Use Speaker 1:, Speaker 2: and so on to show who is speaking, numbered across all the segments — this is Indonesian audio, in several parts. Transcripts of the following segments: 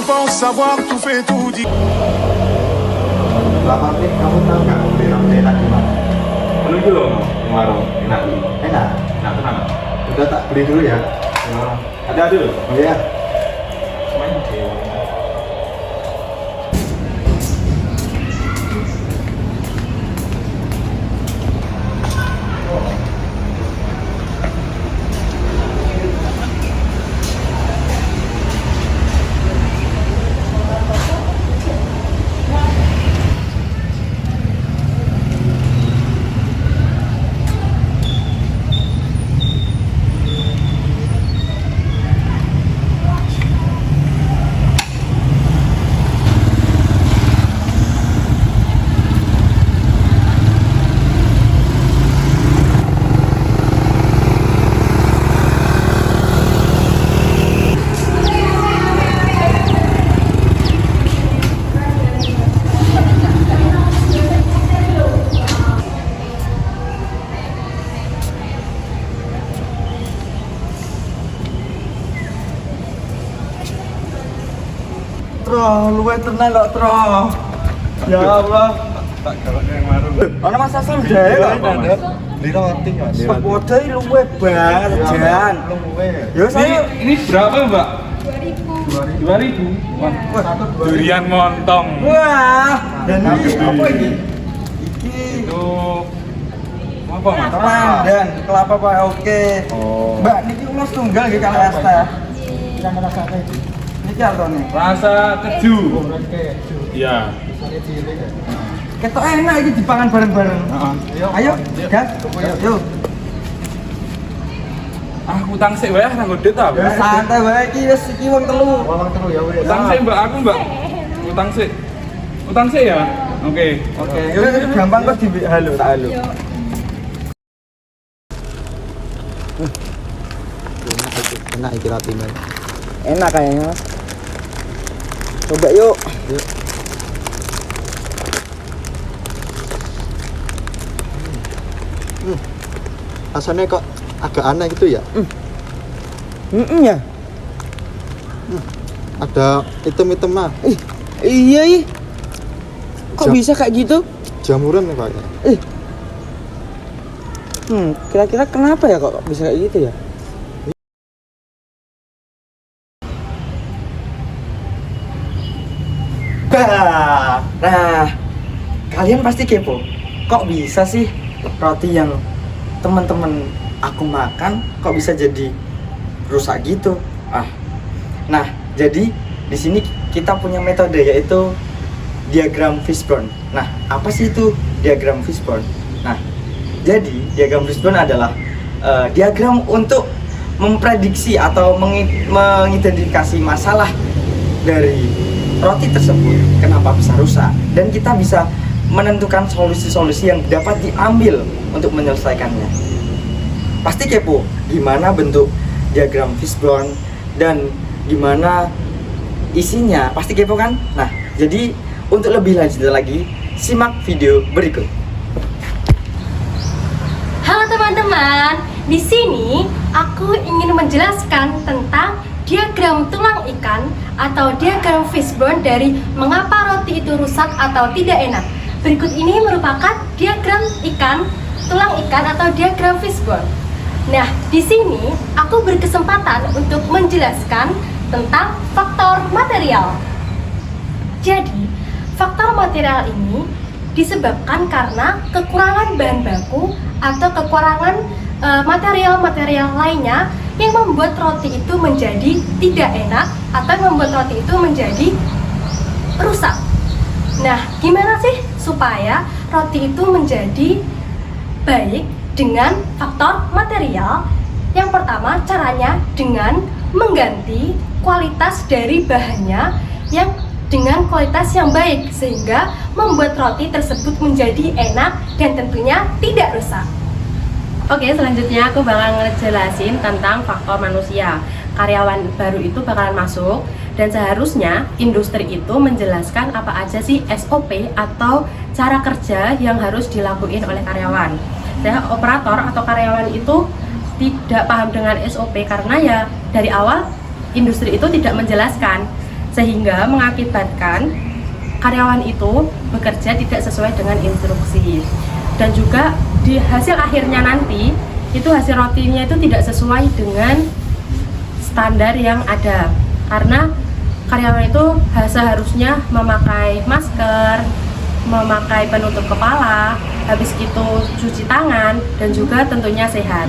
Speaker 1: pense savoir tout fait tout dit.
Speaker 2: Selama ini kamu tahu nggak beli enak di mana?
Speaker 3: Anu iki lho, warung enak.
Speaker 2: Enak.
Speaker 3: Enak tenan.
Speaker 2: Udah tak beli dulu ya.
Speaker 3: Ada dulu.
Speaker 2: Oh iya.
Speaker 3: Main dewe.
Speaker 4: Tro, luwe tenan kok, Tro. Ya Allah.
Speaker 3: Tak galakne yang warung.
Speaker 4: Ana Mas Asam jae kok.
Speaker 2: Beli roti mas.
Speaker 4: Sepeda luwe banget, Jan.
Speaker 2: Luwe.
Speaker 4: Yo saya
Speaker 3: Ini berapa, Mbak?
Speaker 5: 2000.
Speaker 3: 2000. Wah,
Speaker 2: Satu dua.
Speaker 3: durian montong.
Speaker 4: wah, dan ini
Speaker 3: Tapi-
Speaker 4: apa ini? Iki
Speaker 3: Itu apa, Mas?
Speaker 4: Ramadan, kelapa Pak. Oke.
Speaker 3: Oh.
Speaker 4: Mbak, niki ulos tunggal nggih kalau es teh.
Speaker 2: Yang rasanya itu.
Speaker 4: Niki artone.
Speaker 3: Rasa keju.
Speaker 2: Berarti keju.
Speaker 3: Iya.
Speaker 2: Misalnya cilik ya.
Speaker 4: Ketok enak iki dipangan bareng-bareng. Ayo, gas. Yuk.
Speaker 3: Ah, utang sik wae nang gede ta,
Speaker 4: Ya
Speaker 3: Mbak.
Speaker 4: santai wae iki wis iki wong telu.
Speaker 2: Walang terus ya wes.
Speaker 3: Utang sik, Mbak, aku, Mbak. Utang sik. Utang sik ya? Oke.
Speaker 4: Oke, yuk gampang kok di halo, tak halo.
Speaker 5: Yo.
Speaker 2: Enak iki roti men.
Speaker 4: Enak kayaknya, Mas. Coba yuk.
Speaker 2: Rasanya kok agak aneh gitu ya.
Speaker 4: Ya.
Speaker 2: Ada item-item mah.
Speaker 4: Iya, iya. Kok
Speaker 2: Jam-
Speaker 4: bisa kayak gitu?
Speaker 2: Jamuran nih kayaknya.
Speaker 4: Kira-kira kenapa ya kok bisa kayak gitu ya? Nah, kalian pasti kepo. Kok bisa sih roti yang teman-teman aku makan kok bisa jadi rusak gitu? Nah, jadi di sini kita punya metode yaitu diagram Fishbone. Nah, apa sih itu diagram Fishbone? Nah, jadi diagram Fishbone adalah diagram untuk memprediksi atau mengidentifikasi masalah dari roti tersebut kenapa bisa rusak, dan kita bisa menentukan solusi-solusi yang dapat diambil untuk menyelesaikannya. Pasti kepo gimana bentuk diagram Fishbone dan gimana isinya, pasti kepo kan? Nah, jadi untuk lebih lanjut lagi, simak video berikut.
Speaker 5: Halo teman-teman, di sini aku ingin menjelaskan tentang diagram tulang ikan atau diagram Fishbone dari mengapa roti itu rusak atau tidak enak. Berikut ini merupakan diagram ikan, tulang ikan atau diagram Fishbone. Nah, di sini aku berkesempatan untuk menjelaskan tentang faktor material. Jadi, faktor material ini disebabkan karena kekurangan bahan baku atau kekurangan material-material lainnya yang membuat roti itu menjadi tidak enak atau membuat roti itu menjadi rusak. Nah, gimana sih supaya roti itu menjadi baik dengan faktor material? Yang pertama, caranya dengan mengganti kualitas dari bahannya yang dengan kualitas yang baik sehingga membuat roti tersebut menjadi enak dan tentunya tidak rusak.
Speaker 6: Oke, selanjutnya aku bakal ngejelasin tentang faktor manusia. Karyawan baru itu bakalan masuk dan seharusnya industri itu menjelaskan apa aja sih SOP atau cara kerja yang harus dilakuin oleh karyawan. Nah, operator atau karyawan itu tidak paham dengan SOP karena ya dari awal industri itu tidak menjelaskan. sehingga mengakibatkan karyawan itu bekerja tidak sesuai dengan instruksi. Dan juga di hasil akhirnya nanti itu hasil rotinya itu tidak sesuai dengan standar yang ada, karena karyawan itu seharusnya memakai masker, memakai penutup kepala, habis itu cuci tangan, dan juga tentunya sehat.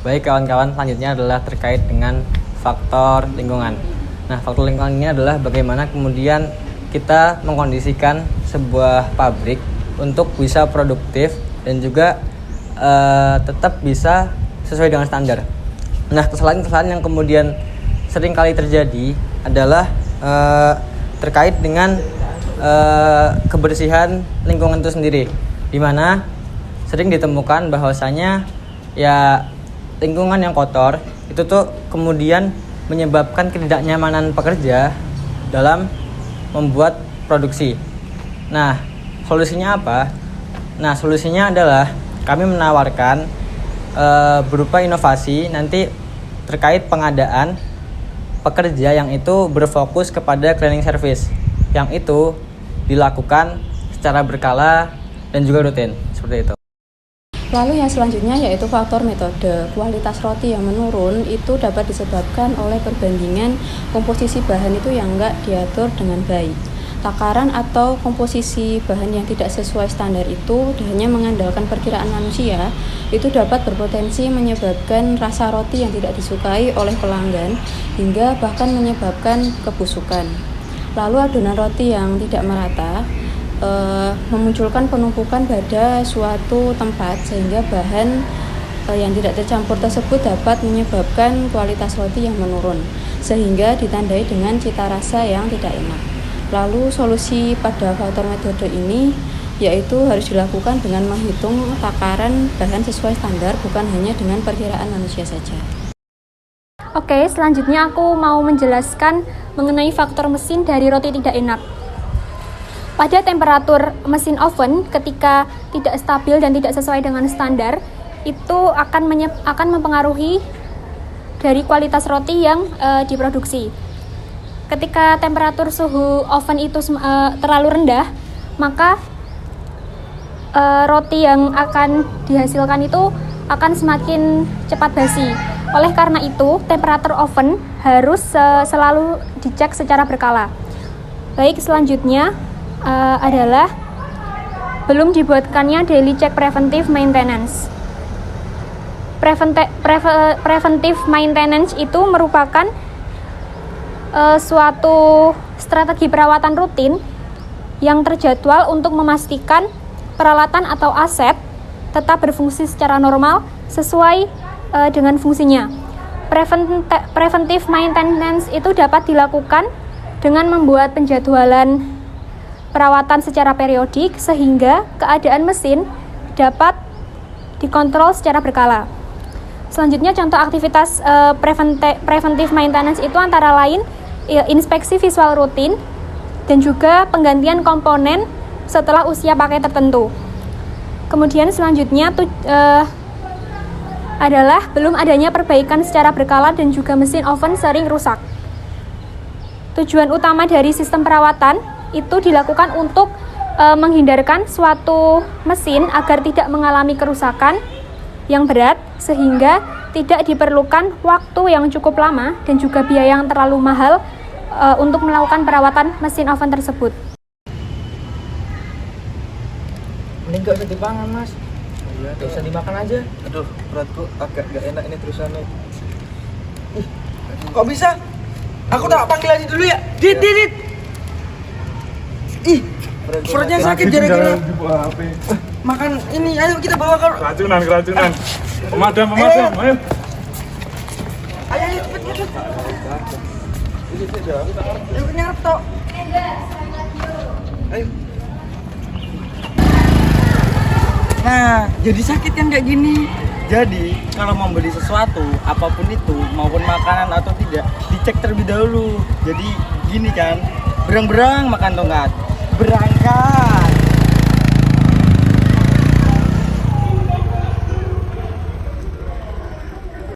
Speaker 7: Baik kawan-kawan, selanjutnya adalah terkait dengan faktor lingkungan. Nah, faktor lingkungan ini adalah bagaimana kemudian kita mengkondisikan sebuah pabrik untuk bisa produktif dan juga tetap bisa sesuai dengan standar. Nah, kesalahan-kesalahan yang kemudian sering kali terjadi adalah terkait dengan kebersihan lingkungan itu sendiri, di mana sering ditemukan bahwasanya ya lingkungan yang kotor itu tuh kemudian menyebabkan ketidaknyamanan pekerja dalam membuat produksi. Nah, solusinya apa? Nah, solusinya adalah kami menawarkan berupa inovasi nanti terkait pengadaan pekerja yang itu berfokus kepada cleaning service, yang itu dilakukan secara berkala dan juga rutin, seperti itu.
Speaker 8: Lalu yang selanjutnya yaitu faktor metode. Kualitas roti yang menurun itu dapat disebabkan oleh perbandingan komposisi bahan itu yang enggak diatur dengan baik. Takaran atau komposisi bahan yang tidak sesuai standar itu hanya mengandalkan perkiraan manusia, itu dapat berpotensi menyebabkan rasa roti yang tidak disukai oleh pelanggan hingga bahkan menyebabkan kebusukan. Lalu adonan roti yang tidak merata memunculkan penumpukan pada suatu tempat sehingga bahan yang tidak tercampur tersebut dapat menyebabkan kualitas roti yang menurun sehingga ditandai dengan cita rasa yang tidak enak. Lalu solusi pada faktor metode ini yaitu harus dilakukan dengan menghitung takaran bahan sesuai standar, bukan hanya dengan perkiraan manusia saja.
Speaker 5: Oke, selanjutnya aku mau menjelaskan mengenai faktor mesin dari roti tidak enak. Pada temperatur mesin oven ketika tidak stabil dan tidak sesuai dengan standar, itu akan mempengaruhi dari kualitas roti yang diproduksi. Ketika temperatur suhu oven itu terlalu rendah, maka roti yang akan dihasilkan itu akan semakin cepat basi. Oleh karena itu, temperatur oven harus selalu dicek secara berkala. Baik, selanjutnya adalah belum dibuatkannya daily check preventive maintenance. Preventive maintenance itu merupakan suatu strategi perawatan rutin yang terjadwal untuk memastikan peralatan atau aset tetap berfungsi secara normal sesuai dengan fungsinya. Preventive maintenance itu dapat dilakukan dengan membuat penjadwalan perawatan secara periodik sehingga keadaan mesin dapat dikontrol secara berkala. Selanjutnya contoh aktivitas preventive maintenance itu antara lain inspeksi visual rutin dan juga penggantian komponen setelah usia pakai tertentu. Kemudian selanjutnya adalah belum adanya perbaikan secara berkala dan juga mesin oven sering rusak. Tujuan utama dari sistem perawatan itu dilakukan untuk menghindarkan suatu mesin agar tidak mengalami kerusakan yang berat sehingga tidak diperlukan waktu yang cukup lama dan juga biaya yang terlalu mahal untuk melakukan perawatan mesin oven tersebut.
Speaker 4: Mending gak usah dipangan, Mas. Gak usah dimakan aja.
Speaker 2: Aduh, perutku agak gak enak ini terusannya.
Speaker 4: Kok bisa? Aku tak panggil aja dulu ya. Dit. Ih, perutnya sakit gara-gara makan ini. Ayo kita bawa ke
Speaker 3: Keracunan. Pemadam, ayo.
Speaker 4: Ayo cepet. Ayo nyarap tok. Ayo. Nah, jadi sakit kan kayak gini. Jadi, kalau mau beli sesuatu, apapun itu, maupun makanan atau tidak, dicek terlebih dahulu. Jadi, gini kan, berang-berang makan tongkat. Berangkat.